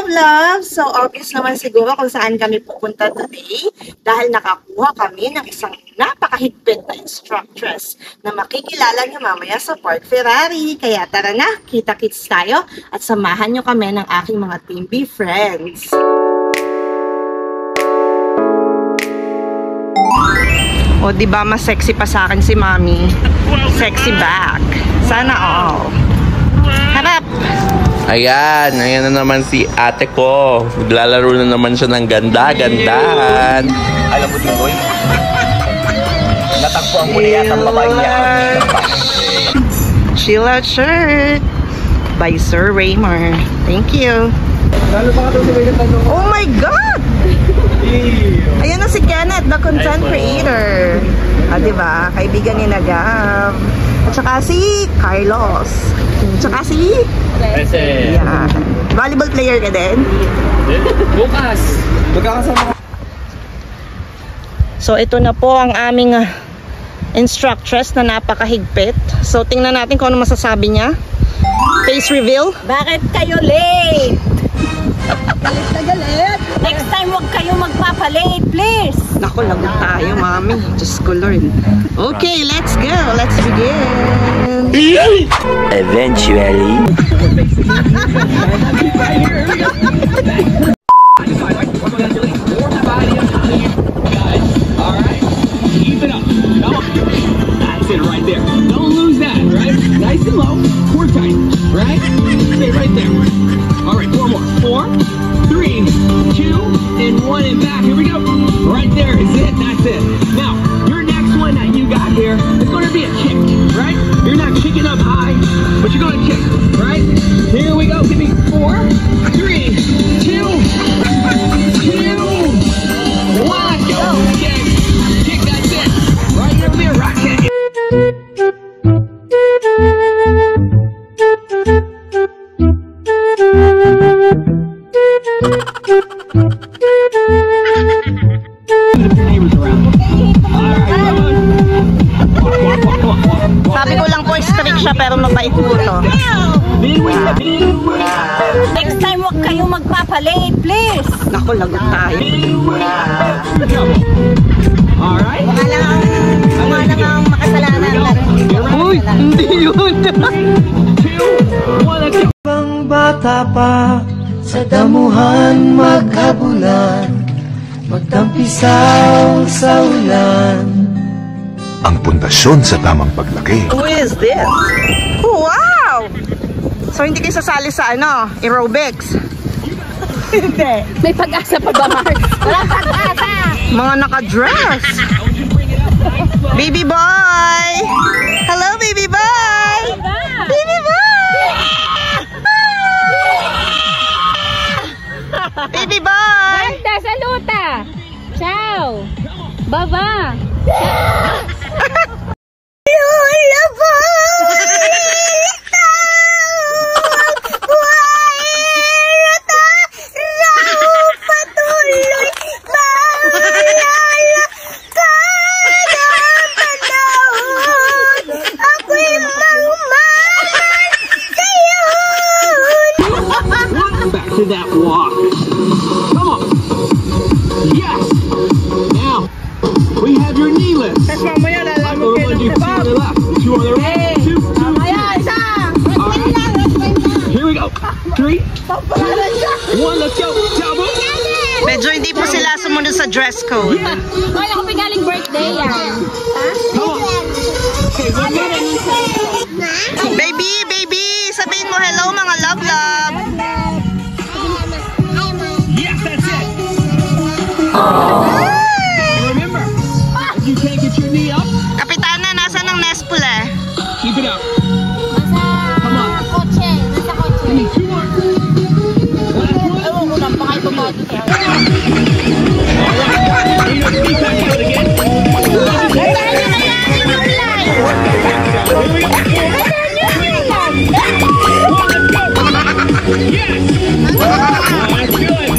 love! So, obvious naman siguro kung saan kami pupunta today dahil nakakuha kami ng isang napakahigpit na instructress na makikilala niyo mamaya sa Port Ferrari. Kaya tara na, kita-kits tayo at samahan niyo kami ng aking mga Team B friends. O, diba mas sexy pa sa akin si Mami? Sexy back. Sana all. Harap! Ayan na naman si ate ko. Maglalaro na naman siya ng ganda-gandahan. Alam mo din, boy, natagpuan ko na yata ang babae niya. Chill out shirt by Sir Raymer. Thank you. Oh my God! Ayan na si Kenneth, the content creator. Ah, diba? Kaibigan ni Nagam. At saka si Carlos. At saka si... Yeah. Volleyball player ka din? Bukas! So, ito na po ang aming instructress na napakahigpit. So, tingnan natin kung ano masasabi niya. Face reveal. Bakit kayo late? Galit na galit. Next time huwag kayo magpapalate, please. Naku, lagot tayo, Mami. Diyos ko, Lord. Okay, let's go. Let's begin. Eventually. Alright, keep it up. Come on. That's it right there. Don't lose that, right? Nice and low. Core tight, right? Stay right there. Alright, four more. 4, 3, 2, and 1 and back. Here we go. Right there is it. That's it. Now, your next one that you got here is going to be a kick, right? You're not kicking up high, but you're going to kick, right? Here we go. Give me 4, 3, 2, 2, 1. Go. Kick. Kick. That's it. Right here will be a rock kick. Sabi ko lang po, strict siya pero mabait po to. Next time huwag kayo magpapalate, please. Naku, lagot tayo. Alright. Mga namang makasalanan na rin. Uy, hindi yun. 2, 1, Pang bata pa, sa damuhan maghabulan, magtampisaw sa ulan. Ang pundasyon sa tamang paglaki. Who is this? Wow! So hindi kayo sasali sa aerobics? Hindi. May pag-asa pa ba, Mark? Walang pag-asa. Mga naka-dress. Baby boy! Hello, baby boy! Baby boy! Baby boy! Ganda, saluta. Ciao. Baba. Lola po! back to that walk. Come on. Yes. Now, we have your knee lift. Two on the left. 2 on the right. 2, 2, 2. All right. Here we go. 3, 1, let's go. Double. Medyo hindi po sila sumunod sa dress code. Ay, ako may galing birthday yan. Come on. Okay, one minute. Baby, baby, sabihin mo hello mga love. Yes, that's it. Remember, if you can't get your knee up, Kapitana, nasa ng Nespula? keep it up. Come on. Nasa kotse. Give me 2 more. Last one. Ewan ko lang, baka ipamado siya. All right. Bring your feet back out again. Yes! That's good!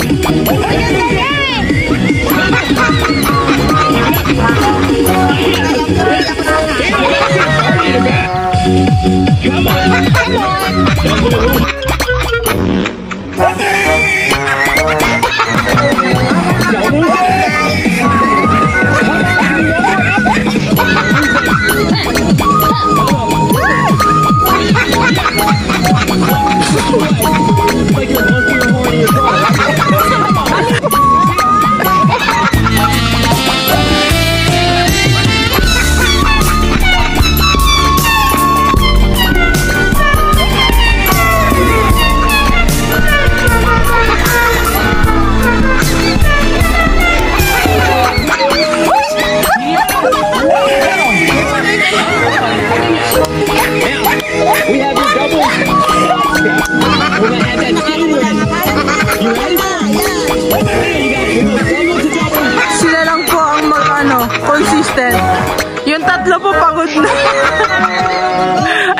Come on! Yung tatlo po pagod na.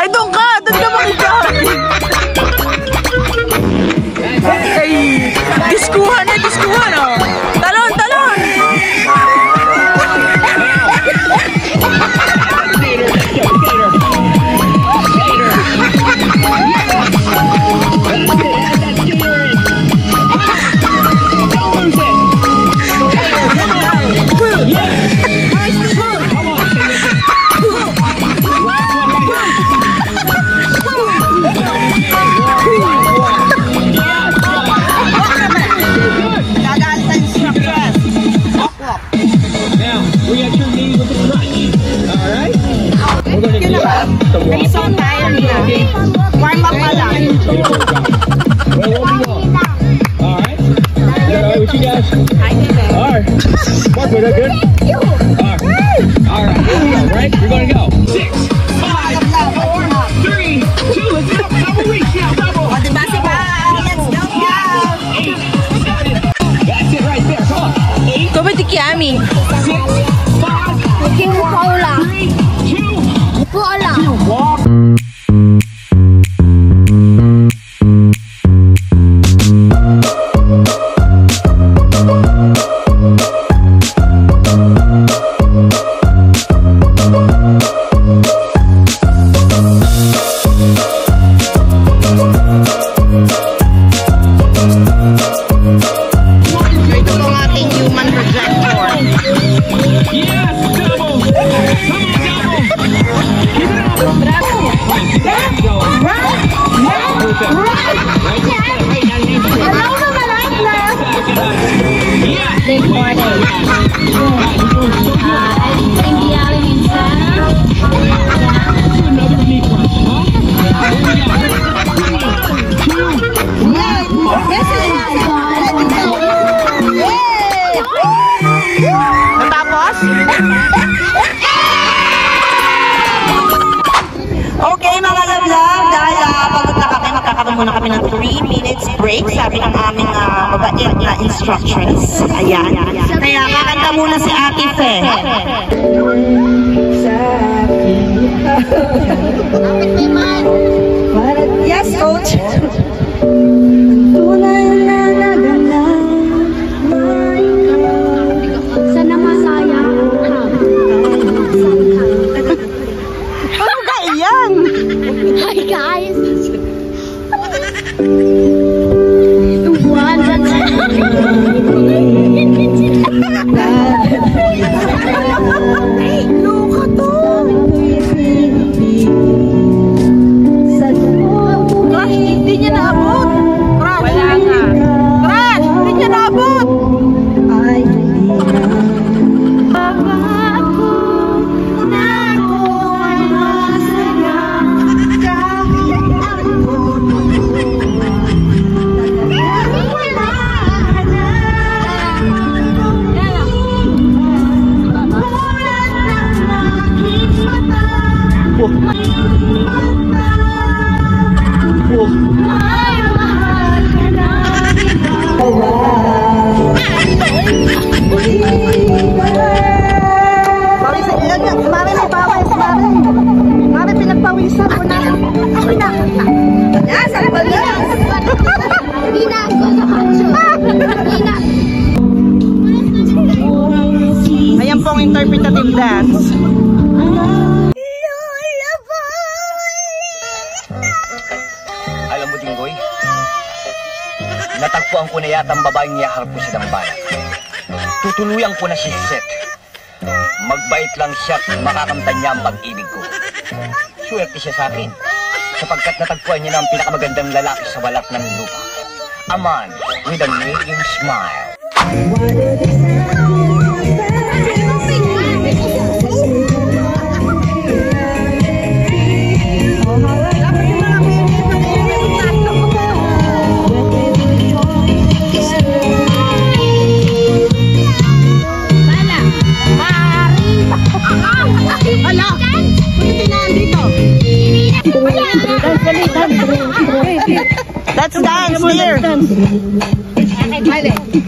Ay, doon ka makikakit. Ay, diskuhan oh. Talon. Warm up pa lang. Alright. What you guys? Alright. Mark, was that good? Alright. Here we go, right? We're gonna go. 6, 5, 4, 3, 2, let's go. Double reach now, double. O, diba si Pa? Let's go. 8. That's it right there. Come on. 8. Come to Kiami. 6, 5, 3, 2, walk. Okay mga love, dahil pagod na kami, magkakaroon muna kami ng 3 minutes break, sabi ng aming mabait na instructions. Ayan. Kaya kakanta muna si Ate Fe. Yes, coach. Hi guys! Ayan pong interpretative dance. Alam mo, Dinggoy, natagpuan ko na yata ang babaeng niyaharap ko sa dambayan. Tutuluyan ko na si Seth. Magbait lang siya at makakamtan niya ang pag-ibig ko. Swerte siya sa akin, sapagkat natagpuan niya na ang pinakamagandang lalaki sa balat ng lupa. A man with a radiant smile. Let's dance here.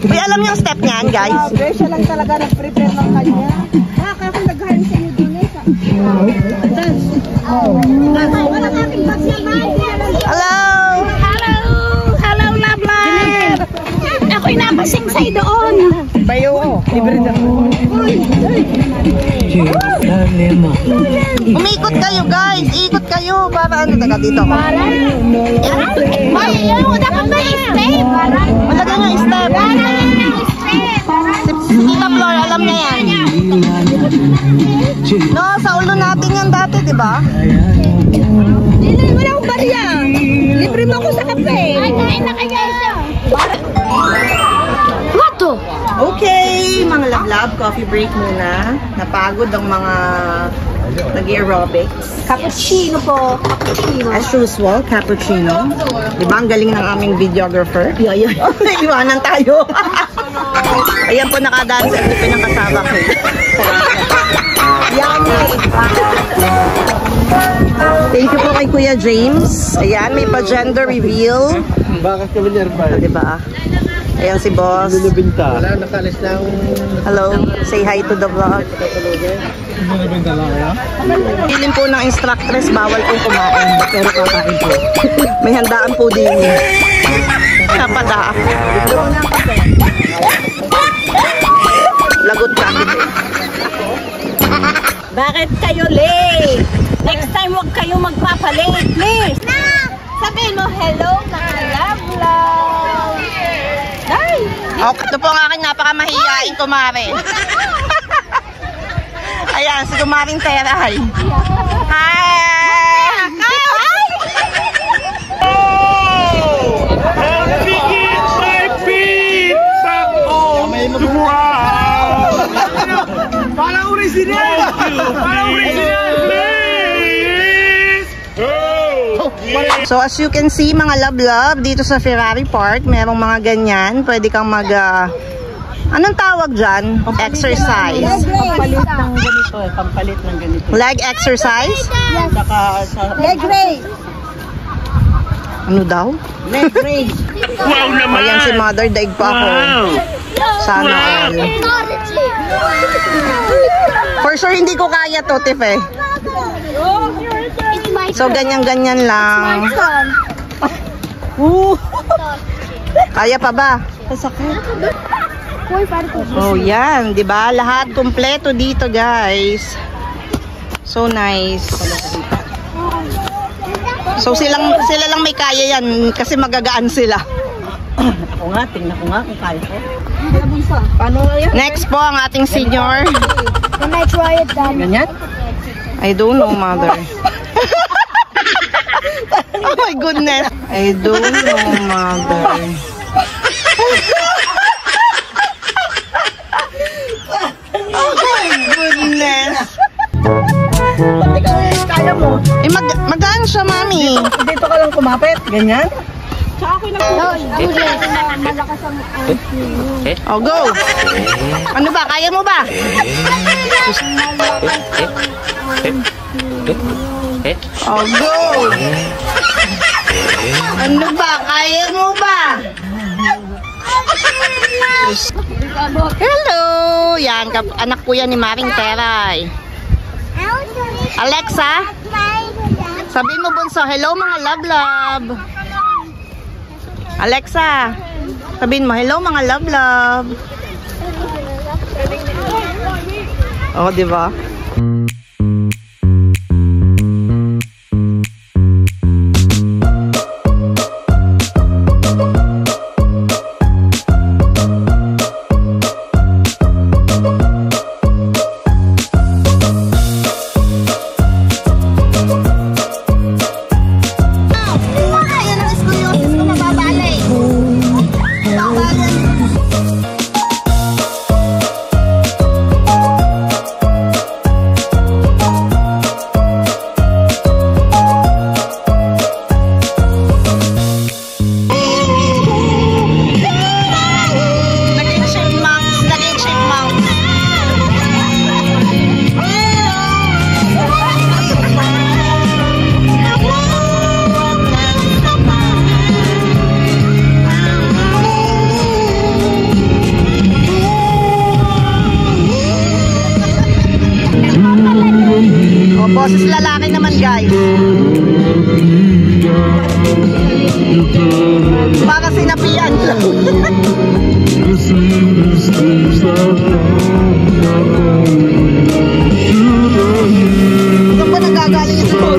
Uy, alam niyo ang step niyan, guys? Siya lang talaga nag-prepare ng kanya. Kaya kung nag-harness sa inyo dun eh. Hello! Hello, love life! Ako'y napasingsay doon. Bayo. Umikot kayo guys. Ikot kayo. Para ano taga dito? Dapat may step. Malagay nyo step. Si Tita Flor, alam niya yan. No, sa ulo natin yan dati, di ba? Wala akong bariya. Libre mo ako sa kape. Ay, kain na kayo. What to? Okay, mga love-love, coffee break muna. Napagod ang mga nag-aerobics. Cappuccino po. Cappuccino. As usual, cappuccino. Diba ang galing ng aming videographer? Yeah. Iwanan tayo. Ayan po nakadance at pinakasama ko. Thank you po kay Kuya James. Ayan, may pa-gender reveal. Bakit kami nearby? Diba? Ayan si boss. Wala, nakalis lang. Hello, say hi to the vlog. Piling po ng instructress, bawal pong kumain. Pero kakain po. May handaan po din. Napadaan. Lagot ka. Bakit kayo late? Next time wag kayo magpapalate, please. Sabihin mo, hello, mga love. Ay! Okay, ito po ang aking napakamahiyain kumare. Ayan, si Kumaring Teray. Hi! Parang original! Parang original! So as you can see mga love-love, dito sa Ferrari Park, merong mga ganyan. Pwede kang mag... anong tawag dyan? Exercise. Pampalit ng ganito eh. Pampalit ng ganito. Leg exercise? Leg raise. Ano daw? Leg raise. Wow naman! Ayan si Mother, daig pa ako. Sana all. For sure hindi ko kaya to, Tif eh. So ganyan-ganyan lang. Kaya pa ba? Oh, yan, 'di ba? Lahat kumpleto dito, guys. So nice. So sila lang may kaya yan kasi magagaan sila. Ako nga, tingnan ko nga kung kaya ko. Paano yan? Next po ang ating senior. Can I try it, Dad? Ganyan? I don't know, Mother. Oh my goodness. I don't know, Mother. Oh my goodness. Kaya mo? Eh, magaan siya, Mami. Dito ka lang kumapit. Ganyan? Tsaka ako'y malakas ang Oh, go. Ano ba? Kaya mo ba? Oh, go. Ano ba? Kaya mo ba? Hello. Yan, anak po yan ni Maring Teray. Alexa, sabihin mo bunso, hello mga love-love. Alexa, sabihin mo, hello mga love-love. Oh, di ba? boses lalaki naman, guys. Baka sinapian lang. Saan ba nagagaling ito?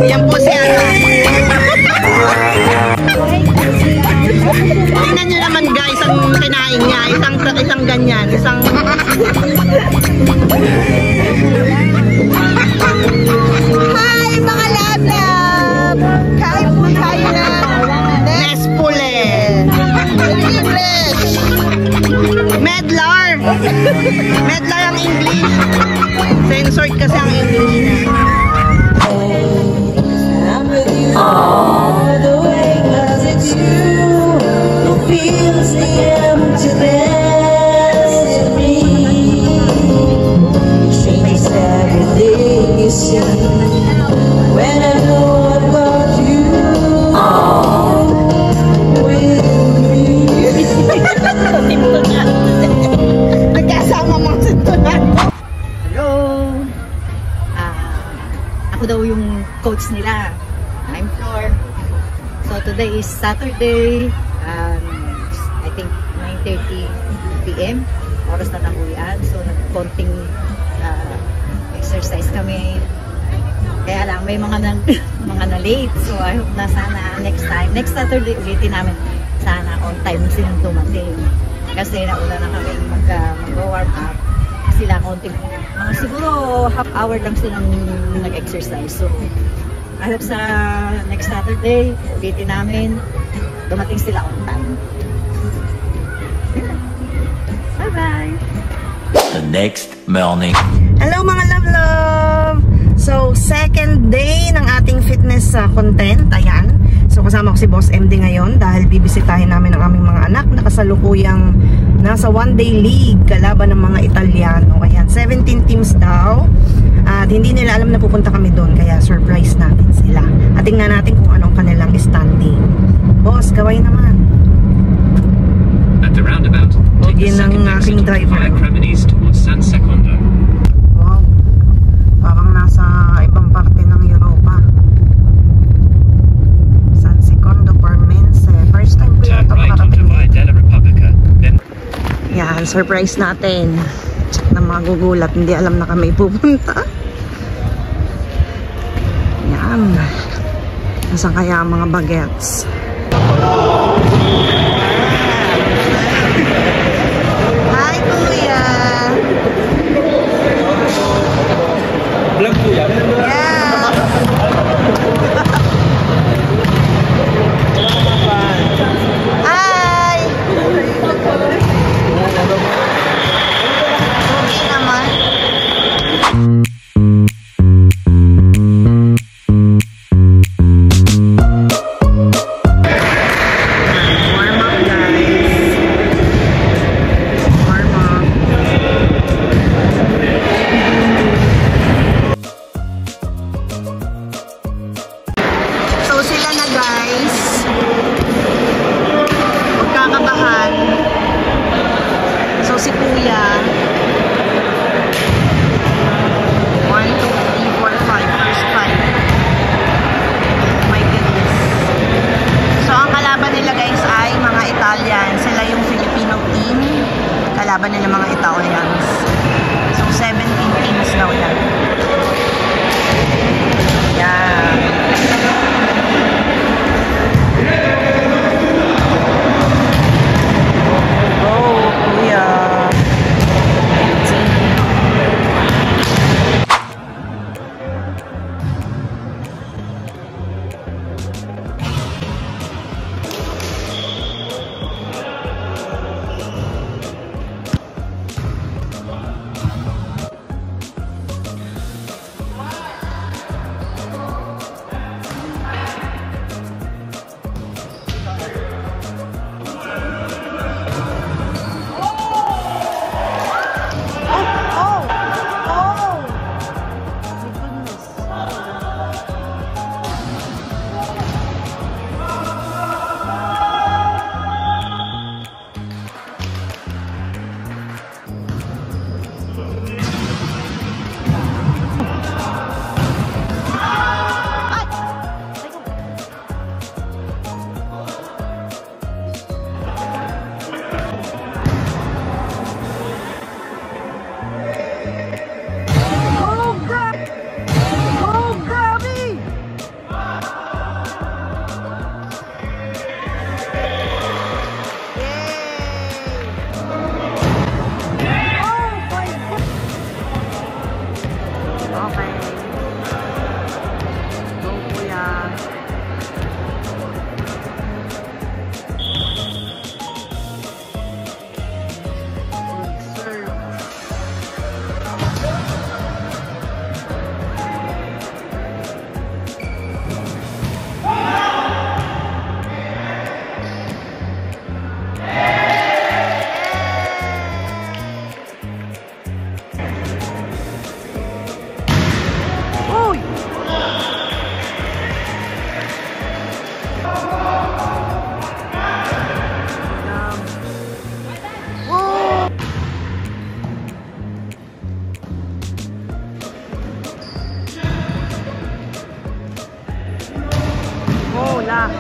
Yan po si ano. Tingnan nyo naman guys, ang kinain niya. Isang ganyan. Isang... Hi mga lab-lab! Kain po tayo na Nespule. English! Medlar! Medlar ang English. Censored kasi ang English niya. I'm with you all the way, 'cause it's you who feels the emptiness in me. Changes every day you see. When I know I've got you with me. Nagkasama mga sintunan. Hello! Ako daw yung coach nila. I'm Flor. So today is Saturday. I think 9:30 PM. Oras na uwian. So nagkonting exercise kami. Kaya lang may mga na late. So I hope na sana next Saturday ulitin namin. Sana on time silang dumating. Kasi nauna na kami mag-warm up. Sila konting mga siguro half hour lang silang nag-exercise. So I hope sa next Saturday ulitin namin, dumating sila on time. Bye bye. The next morning. Hello mga love-love! So second day ng ating fitness content. Ayan. So kasama ko si Boss MD ngayon dahil bibisitahin namin ang aming mga anak na kasalukuyang nasa one-day league kalaban ng mga Italiano. Ayan, 17 teams daw. At hindi nila alam na pupunta kami doon. Kaya surprise natin sila. At tingnan natin kung anong kanilang standing. Boss, gawin naman. At the roundabout, take the second exit to Via Cremonese towards San Secondo. Wow. Parang nasa ibang parte ng Europa. San Secondo, Pormense. First time ko Turn yata right onto Via della Repubblica, then yan, surprise natin. Na magugulat, hindi alam na kami pupunta. Yan. Nasaan kaya ang mga bagets? Hi, Kuya! Vlog po yan. Yeah! Hi! Okay naman. Warm up, guys. Warm up. So sila na, guys. Huwag kakabahan. So si Kuya 1, 2, 3, 4, 5 first 5. My goodness. So ang kalaban nila guys ay mga Italian. Sila yung Filipino team. Kalaban nila mga Italians. So 17 teams daw yan. Yeah. Oh, Kuya. sila.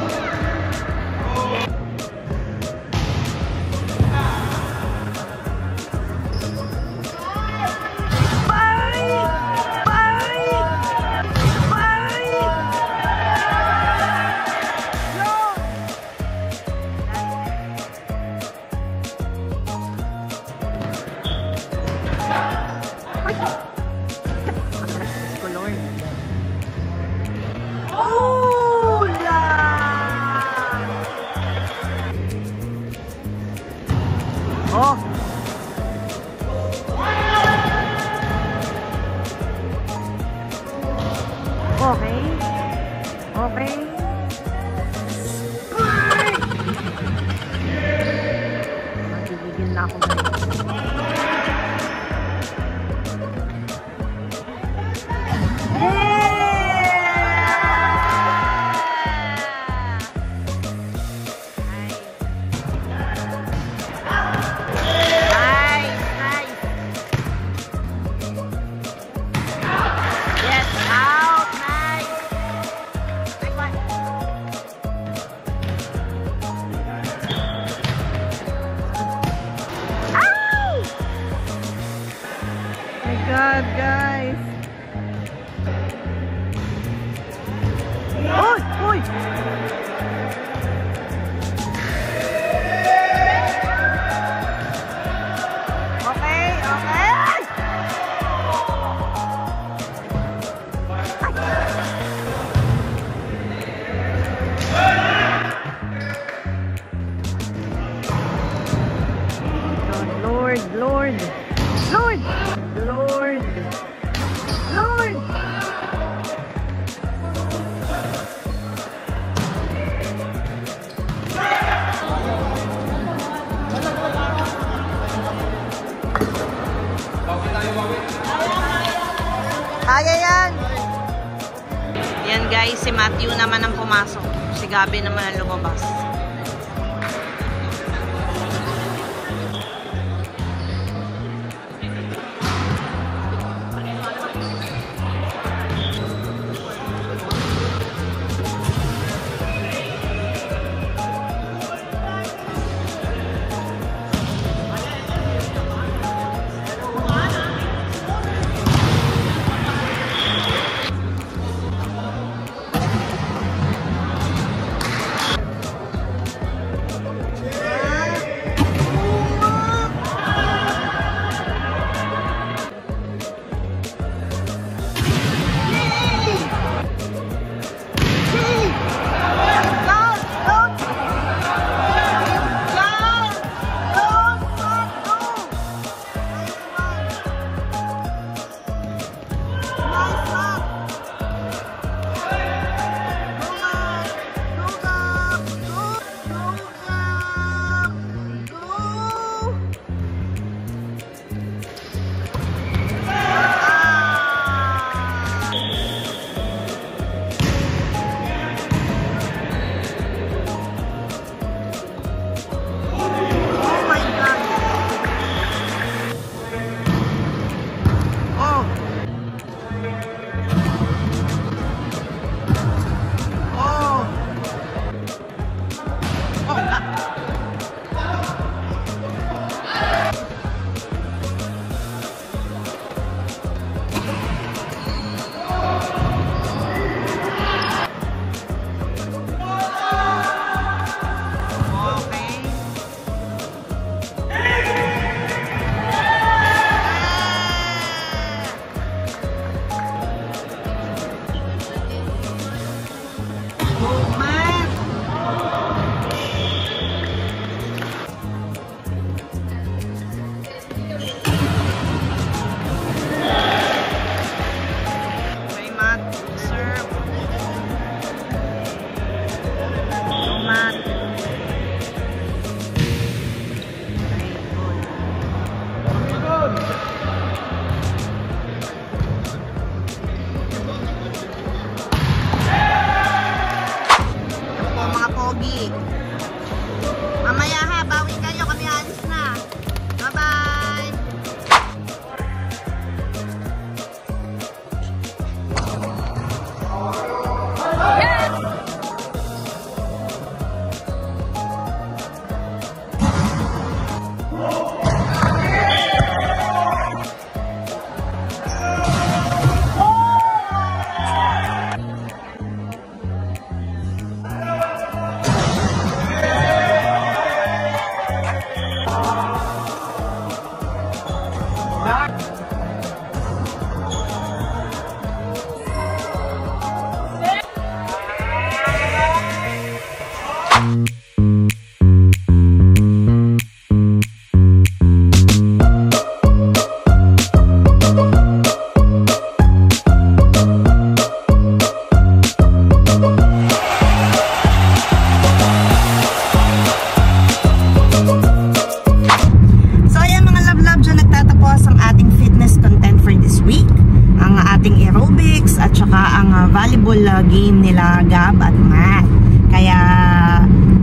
Okay. Okay. Magigigil na ako God, guys. Uy! Uy! Okay, okay. Lord, Lord, Lord. Lord! Lord! Kaya yan! Yan guys, si Matthew naman ang pumasok. Si Gabi naman ang lumabas. Mamaya ha, bawi kayo, kami alis na. Bye-bye! Yes! nila Gab at Matt. Kaya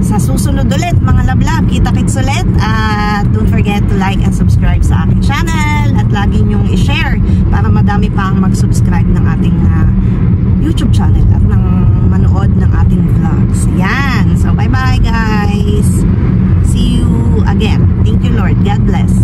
sa susunod ulit mga lablab, kita-kits ulit, at don't forget to like and subscribe sa aking channel at lagi nyong i-share para madami pa ang mag-subscribe ng ating YouTube channel at ng manood ng ating vlogs. Yan. So bye bye guys. See you again. Thank you Lord. God bless.